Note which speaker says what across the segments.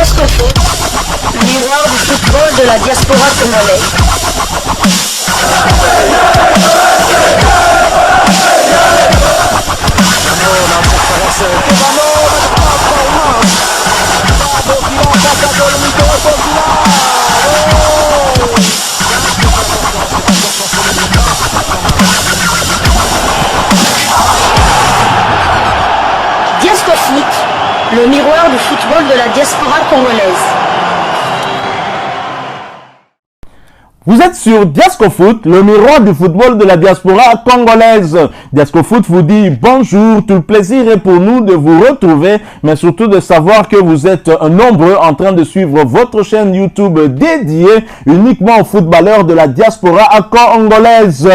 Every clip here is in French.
Speaker 1: Diasco Foot, miroir du football de la diaspora congolaise. Diasco Foot, le miroir du football de la diaspora congolaise.
Speaker 2: Vous êtes sur Diasco Foot, le miroir du football de la diaspora congolaise. Diasco Foot vous dit bonjour, tout le plaisir est pour nous de vous retrouver, mais surtout de savoir que vous êtes nombreux en train de suivre votre chaîne YouTube dédiée uniquement aux footballeurs de la diaspora congolaise.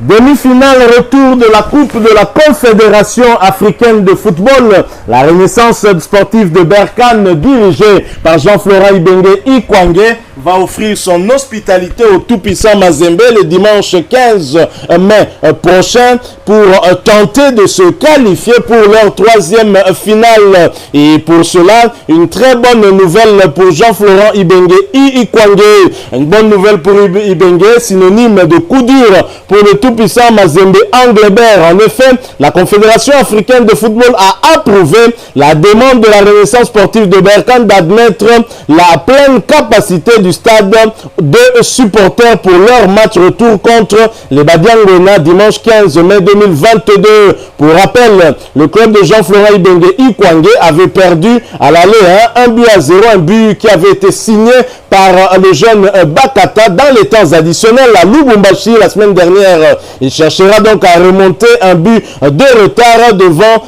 Speaker 2: Demi-finale retour de la Coupe de la Confédération africaine de football. La Renaissance sportive de Berkane, dirigée par Jean-Florent Ibenge Ikwangé, va offrir son hospitalité au tout-puissant Mazembe le dimanche 15 mai prochain pour tenter de se qualifier pour leur troisième finale. Et pour cela, une très bonne nouvelle pour Jean-Florent Ibenge Ikwangé. Une bonne nouvelle pour Ibenge, synonyme de coup dur pour le tout-puissant Mazembe Anglebert. En effet, la Confédération africaine de football a approuvé la demande de la Renaissance sportive de Berkane d'admettre la pleine capacité du stade de supporters pour leur match retour contre les Badiangona dimanche 15 mai 2022. Pour rappel, le club de Jean-Florent Ibenge Ikwangé avait perdu à l'aller 1 but à 0, un but qui avait été signé par le jeune Bakata dans les temps additionnels à Lubumbashi la semaine dernière. Il cherchera donc à remonter un but de retard devant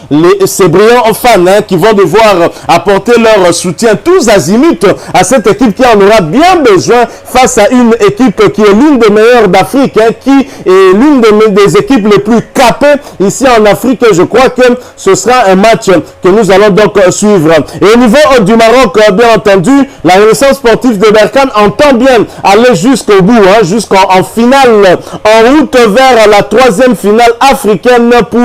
Speaker 2: ces brillants fans qui vont devoir apporter leur soutien tous azimuts à cette équipe qui en aura bien besoin face à une équipe qui est l'une des meilleures d'Afrique, qui est l'une des équipes les plus capées ici en Afrique. Je crois que ce sera un match que nous allons donc suivre. Et au niveau du Maroc, bien entendu, la Renaissance sportive de Berkane entend bien aller jusqu'au bout, jusqu'en finale, en route vers la troisième finale africaine pour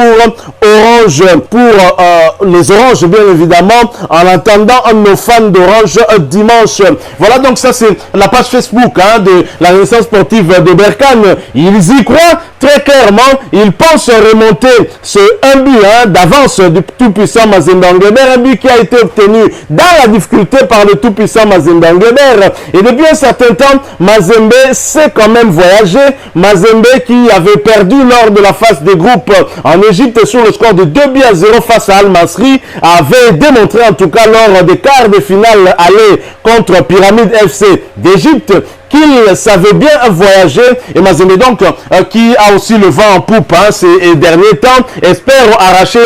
Speaker 2: Orange, pour les Oranges bien évidemment, en attendant nos fans d'Orange dimanche. Voilà, donc ça c'est la page Facebook de la Renaissance sportive de Berkane. Ils y croient très clairement, ils pensent remonter ce 1 but d'avance du tout-puissant Mazembe Anglebert, un but qui a été obtenu dans la difficulté par le tout-puissant Mazembe Anglebert. Et depuis un certain temps, Mazembe sait quand même voyager. Mazembe qui avait perdu lors de la phase des groupes en Égypte sur le score de 2 buts à 0 face à Al-Masri, avait démontré en tout cas lors des quarts de finale aller contre Pyramide FC d'Égypte qu'il savait bien voyager. Et Mazembe donc qui a aussi le vent en poupe ces derniers temps, espère arracher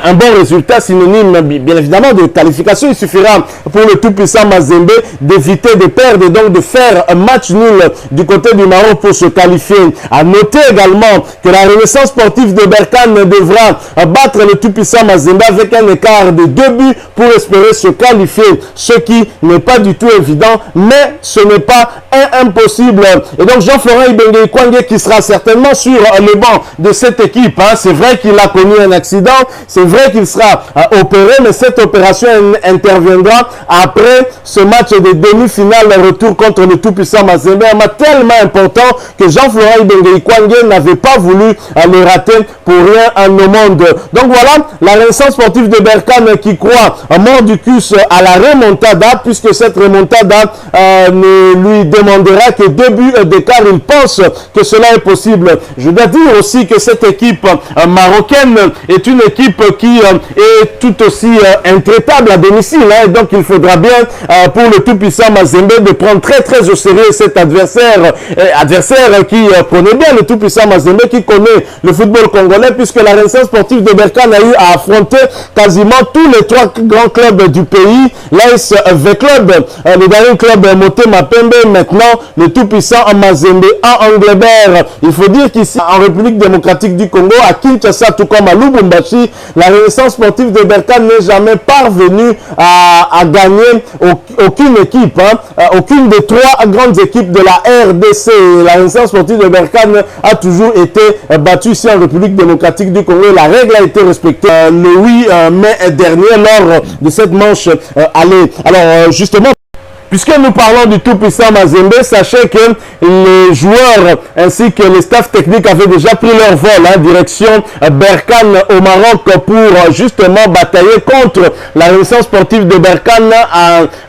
Speaker 2: un bon résultat synonyme bien évidemment de qualification. Il suffira pour le tout-puissant Mazembe d'éviter de perdre et donc de faire un match nul du côté du Maroc pour se qualifier. À noter également que la Renaissance sportive de Berkane devra battre le tout-puissant Mazembe avec un écart de 2 buts pour espérer se qualifier, ce qui n'est pas du tout évident, mais ce n'est pas impossible. Et donc Jean-Florent Ibenge Ikwangé qui sera certainement sur le banc de cette équipe. C'est vrai qu'il a connu un accident, c'est vrai qu'il sera opéré, mais cette opération interviendra après ce match de demi-finale retour contre le tout-puissant Mazembe, un match tellement important que Jean-Florent Ibenge Ikwangé n'avait pas voulu le rater pour rien au monde. Donc voilà, la Renaissance sportive de Berkane qui croit mordicus à la remontada, puisque cette remontada ne lui demandera que 2 buts d'écart. Il pense que cela est possible. Je dois dire aussi que cette équipe marocaine est une équipe qui est tout aussi intraitable à domicile. Et donc il faudra bien pour le tout-puissant Mazembe de prendre très au sérieux cet adversaire qui connaît bien le tout-puissant Mazembe, qui connaît le football congolais, puisque la Renaissance sportive de Berkane a eu à affronter quasiment tous les 3 grands clubs du pays. L'AS V Club, le dernier club Motema Pembe, affronter maintenant le tout-puissant Mazembe en Angleterre. Il faut dire qu'ici, en République démocratique du Congo, à Kinshasa, tout comme à Lubumbashi, la Renaissance sportive de Berkane n'est jamais parvenue à gagner aucune équipe, aucune des trois grandes équipes de la RDC. La Renaissance sportive de Berkane a toujours été battue ici en République démocratique du Congo. La règle a été respectée le 8 mai dernier lors de cette manche aller. Alors justement, puisque nous parlons du tout-puissant Mazembe, sachez que les joueurs ainsi que les staffs techniques avaient déjà pris leur vol, direction Berkane au Maroc pour justement batailler contre la Renaissance sportive de Berkane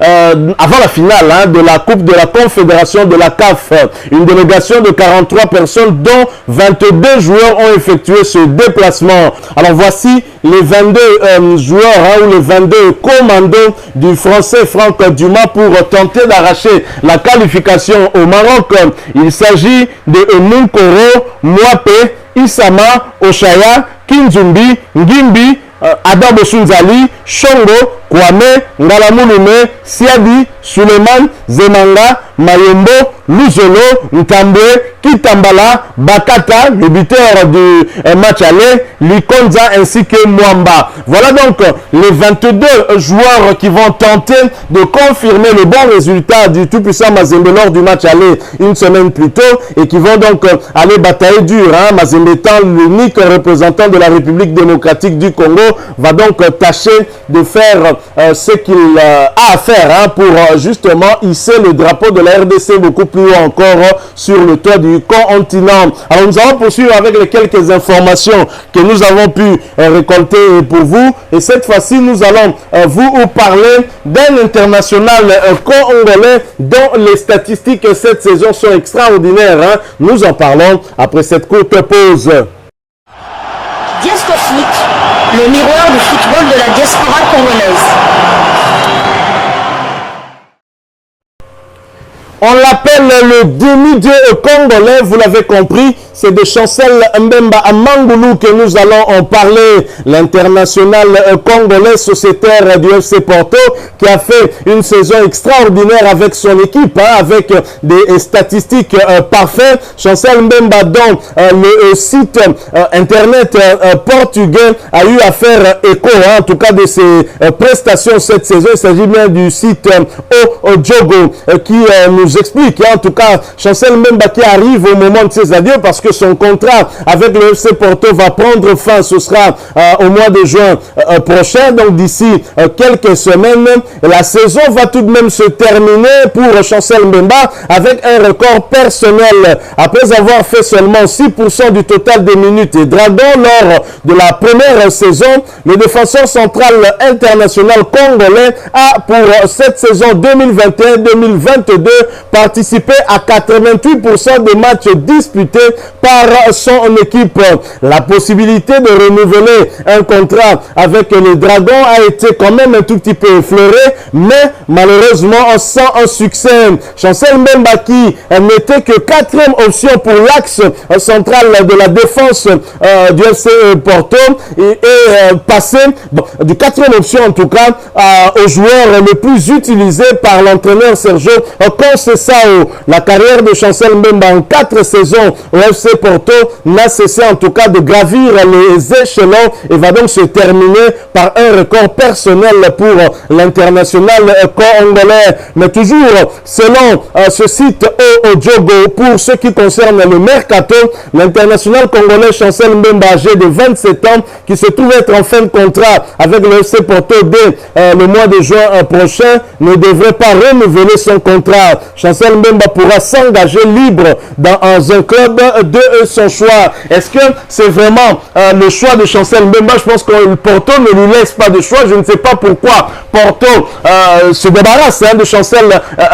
Speaker 2: avant la finale de la Coupe de la Confédération de la CAF. Une délégation de 43 personnes dont 22 joueurs ont effectué ce déplacement. Alors voici les 22 joueurs ou les 22 commandos du français Franck Dumas pour tenter d'arracher la qualification au Maroc. Il s'agit de Munkoro, Mwape, Isama, Oshaya, Kinzumbi, Ngimbi, Adabo Sunzali, Shongo, Kwame, Ngalamulume, Siadi, Suleiman, Zemanga, Mayombo, Luzolo, Ntambwe, Kitambala, Bakata, le buteur du match aller, Likonza ainsi que Mwamba. Voilà donc les 22 joueurs qui vont tenter de confirmer le bon résultat du tout-puissant Mazembe lors du match aller une semaine plus tôt et qui vont donc aller batailler dur. Mazembe étant l'unique représentant de la République démocratique du Congo va donc tâcher de faire ce qu'il a à faire pour justement hisser le drapeau de la RDC beaucoup plus haut encore sur le toit du continent. Alors nous allons poursuivre avec les quelques informations que nous avons pu récolter pour vous. Et cette fois-ci, nous allons vous parler d'un international congolais dont les statistiques cette saison sont extraordinaires. Nous en parlons après cette courte pause.
Speaker 1: Diascofoot, le miroir du football de la diaspora congolaise.
Speaker 2: On l'appelle le demi-dieu congolais, vous l'avez compris, c'est de Chancel Mbemba Amangoulou que nous allons en parler. L'international congolais sociétaire du FC Porto qui a fait une saison extraordinaire avec son équipe, avec des statistiques parfaites. Chancel Mbemba dont le site internet portugais a eu à faire écho, en tout cas de ses prestations cette saison. Il s'agit bien du site Ojogo qui nous explique, en tout cas, Chancel Mbemba qui arrive au moment de ses adieux parce que son contrat avec le FC Porto va prendre fin, ce sera au mois de juin prochain, donc d'ici quelques semaines. La saison va tout de même se terminer pour Chancel Mbemba avec un record personnel. Après avoir fait seulement 6% du total des minutes et Dragon lors de la première saison, le défenseur central international congolais a pour cette saison 2021-2022 participé à 88% des matchs disputés par son équipe. La possibilité de renouveler un contrat avec les Dragons a été quand même un tout petit peu effleurée, mais malheureusement sans un succès. Chancel Mbemba qui n'était que 4e option pour l'axe central de la défense du FC Porto est passé du 4e option en tout cas au joueur le plus utilisé par l'entraîneur Sergio Conceição. La carrière de Chancel Mbemba en 4 saisons au FC Porto n'a cessé en tout cas de gravir les échelons et va donc se terminer par un record personnel pour l'international congolais. Mais toujours selon ce site Ojogo, pour ce qui concerne le mercato, l'international congolais Chancel Mbemba, âgé de 27 ans, qui se trouve être en fin de contrat avec le FC Porto dès le mois de juin prochain, ne devrait pas renouveler son contrat. Chancel Mbemba pourra s'engager libre dans un club de son choix. Est-ce que c'est vraiment le choix de Chancel Mbemba? Je pense que Porto ne lui laisse pas de choix. Je ne sais pas pourquoi Porto se débarrasse de Chancel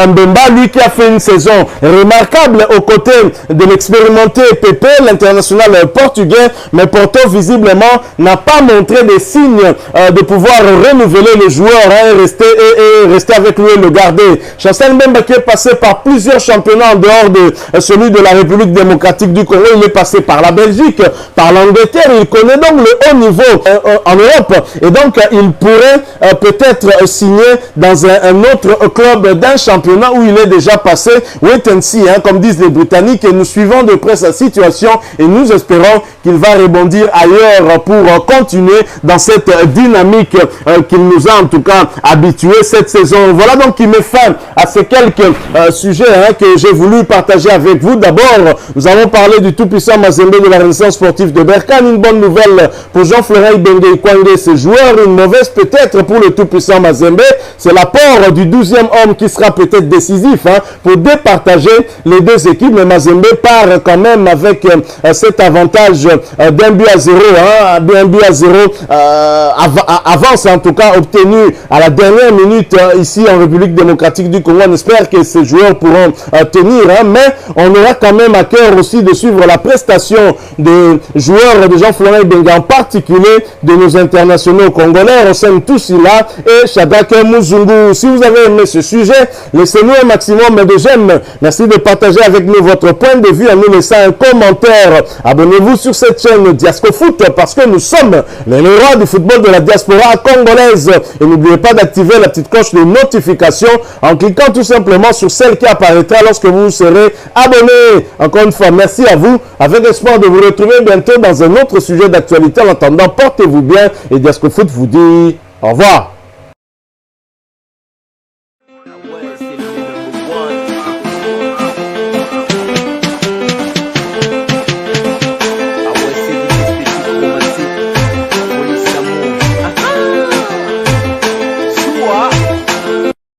Speaker 2: Mbemba, lui qui a fait une saison remarquable aux côtés de l'expérimenté Pepe, l'international portugais, mais Porto visiblement n'a pas montré des signes de pouvoir renouveler le joueur et rester avec lui et le garder. Chancel Mbemba qui est passé passé par plusieurs championnats en dehors de celui de la République démocratique du Congo. Il est passé par la Belgique, par l'Angleterre. Il connaît donc le haut niveau en Europe. Et donc, il pourrait peut-être signer dans un autre club d'un championnat où il est déjà passé. Wait and see, hein, comme disent les Britanniques. Et nous suivons de près sa situation et nous espérons qu'il va rebondir ailleurs pour continuer dans cette dynamique qu'il nous a en tout cas habitués cette saison. Voilà donc qui met fin à ces quelques sujets que j'ai voulu partager avec vous. D'abord, nous avons parlé du tout-puissant Mazembe de la Renaissance sportive de Berkane. Une bonne nouvelle pour Jean-Florent Ibenge Ikwangé, ses joueurs. Une mauvaise peut-être pour le tout-puissant Mazembe. C'est l'apport du 12e homme qui sera peut-être décisif pour départager les deux équipes. Mais Mazembe part quand même avec cet avantage d'un but à 0. Un but à 0 avance en tout cas obtenu à la dernière minute ici en République démocratique du Congo. On espère que ces joueurs pourront tenir, mais on aura quand même à cœur aussi de suivre la prestation des joueurs de Jean-Florent Ibenge, en particulier de nos internationaux congolais, Rossem Toussila et Shadrack Muzungu. Si vous avez aimé ce sujet, laissez-nous un maximum de j'aime. Merci de partager avec nous votre point de vue en nous laissant un commentaire. Abonnez-vous sur cette chaîne Diasco Foot parce que nous sommes les rois du football de la diaspora congolaise. Et n'oubliez pas d'activer la petite cloche de notification en cliquant tout simplement sur celle qui apparaîtra lorsque vous serez abonné. Encore une fois, merci à vous. Avec espoir de vous retrouver bientôt dans un autre sujet d'actualité. En attendant, portez-vous bien et Diasco Foot vous dit au revoir.